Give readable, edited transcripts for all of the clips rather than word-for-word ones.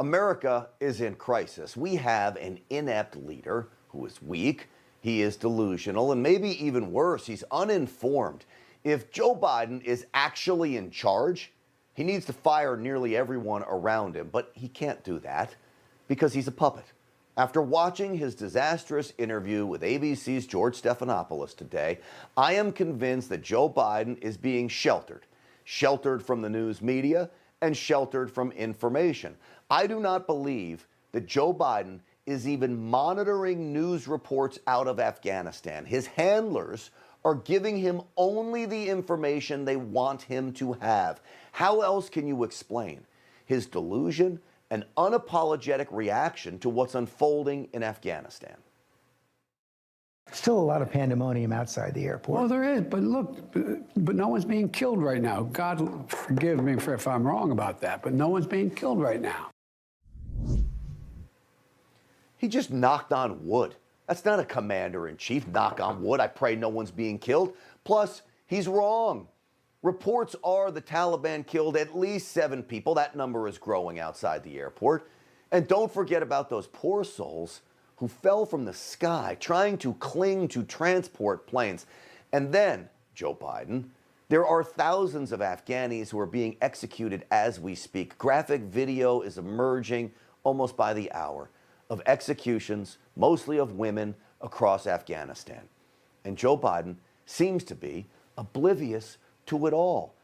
America is in crisis. We have an inept leader who is weak, he is delusional, and maybe even worse, he's uninformed. If Joe Biden is actually in charge, he needs to fire nearly everyone around him, but he can't do that because he's a puppet. After watching his disastrous interview with ABC's George Stephanopoulos today, I am convinced that Joe Biden is being sheltered from the news media and sheltered from information. I do not believe that Joe Biden is even monitoring news reports out of Afghanistan. His handlers are giving him only the information they want him to have. How else can you explain his delusion and unapologetic reaction to what's unfolding in Afghanistan? Still a lot of pandemonium outside the airport. Well, there is, but look, but no one's being killed right now. God forgive me if I'm wrong about that, but no one's being killed right now. He just knocked on wood. That's not a commander-in-chief, knock on wood, I pray no one's being killed. Plus, he's wrong. Reports are the Taliban killed at least 7 people. That number is growing outside the airport. And don't forget about those poor souls who fell from the sky trying to cling to transport planes. And then, Joe Biden, there are thousands of Afghanis who are being executed as we speak. Graphic video is emerging almost by the hour of executions, mostly of women, across Afghanistan. And Joe Biden seems to be oblivious to it all.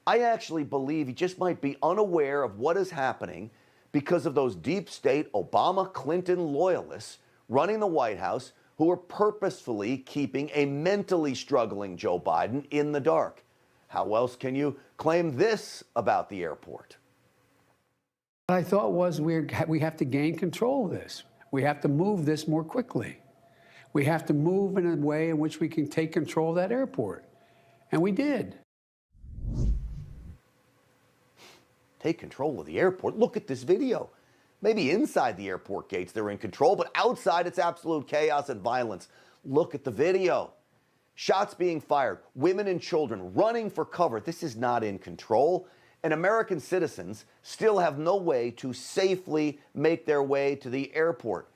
I actually believe he just might be unaware of what is happening because of those deep state Obama-Clinton loyalists running the White House who are purposefully keeping a mentally struggling Joe Biden in the dark. How else can you claim this about the airport? What I thought was we have to gain control of this. We have to move this more quickly. We have to move in a way in which we can take control of that airport. And we did. Take control of the airport? Look at this video. Maybe inside the airport gates they're in control, but outside it's absolute chaos and violence. Look at the video. Shots being fired, women and children running for cover. This is not in control. And American citizens still have no way to safely make their way to the airport.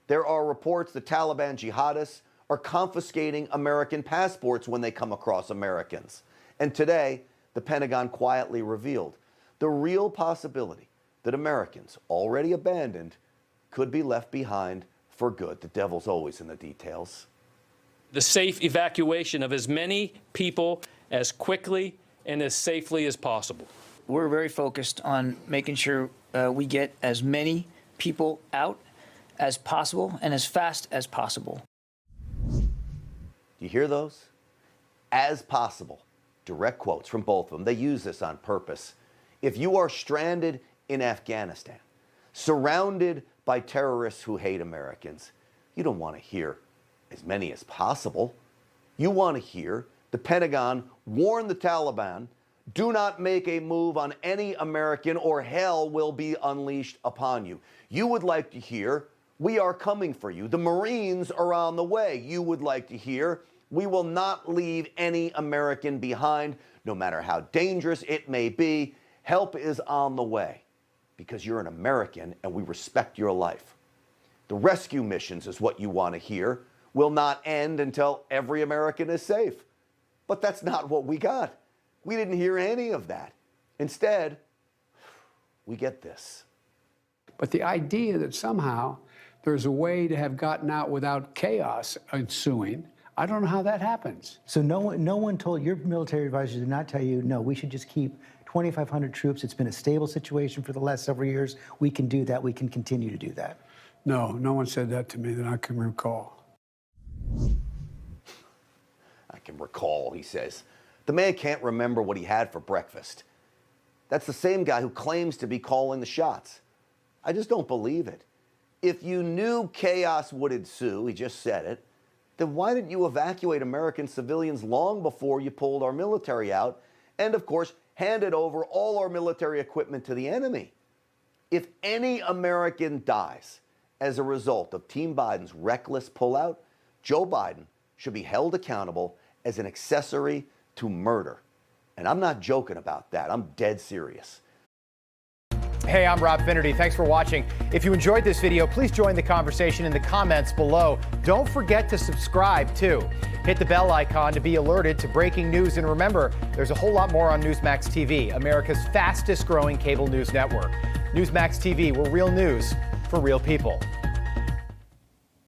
There are reports the Taliban jihadists are confiscating American passports when they come across Americans. And today, the Pentagon quietly revealed the real possibility that Americans, already abandoned, could be left behind for good. The devil's always in the details. The safe evacuation of as many people as quickly and as safely as possible. We're very focused on making sure we get as many people out as possible and as fast as possible. Do you hear those? As possible. Direct quotes from both of them. They use this on purpose. If you are stranded in Afghanistan, surrounded by terrorists who hate Americans, you don't want to hear as many as possible. You want to hear the Pentagon warn the Taliban, do not make a move on any American or hell will be unleashed upon you. You would like to hear, we are coming for you. The Marines are on the way. You would like to hear, we will not leave any American behind, no matter how dangerous it may be. Help is on the way because you're an American and we respect your life. The rescue missions is what you want to hear, will not end until every American is safe. But that's not what we got. We didn't hear any of that. Instead, we get this. But the idea that somehow there's a way to have gotten out without chaos ensuing, I don't know how that happens. So no one told, your military advisors did not tell you, no, we should just keep 2,500 troops. It's been a stable situation for the last several years. We can do that. We can continue to do that. No, no one said that to me that I can recall. I can recall, he says. The man can't remember what he had for breakfast. That's the same guy who claims to be calling the shots. I just don't believe it. If you knew chaos would ensue, he just said it, then why didn't you evacuate American civilians long before you pulled our military out and, of course, handed over all our military equipment to the enemy? If any American dies as a result of Team Biden's reckless pullout, Joe Biden should be held accountable as an accessory to murder. And I'm not joking about that. I'm dead serious. Hey, I'm Rob Finnerty. Thanks for watching. If you enjoyed this video, please join the conversation in the comments below. Don't forget to subscribe, too. Hit the bell icon to be alerted to breaking news. And remember, there's a whole lot more on Newsmax TV, America's fastest growing cable news network. Newsmax TV, we're real news for real people.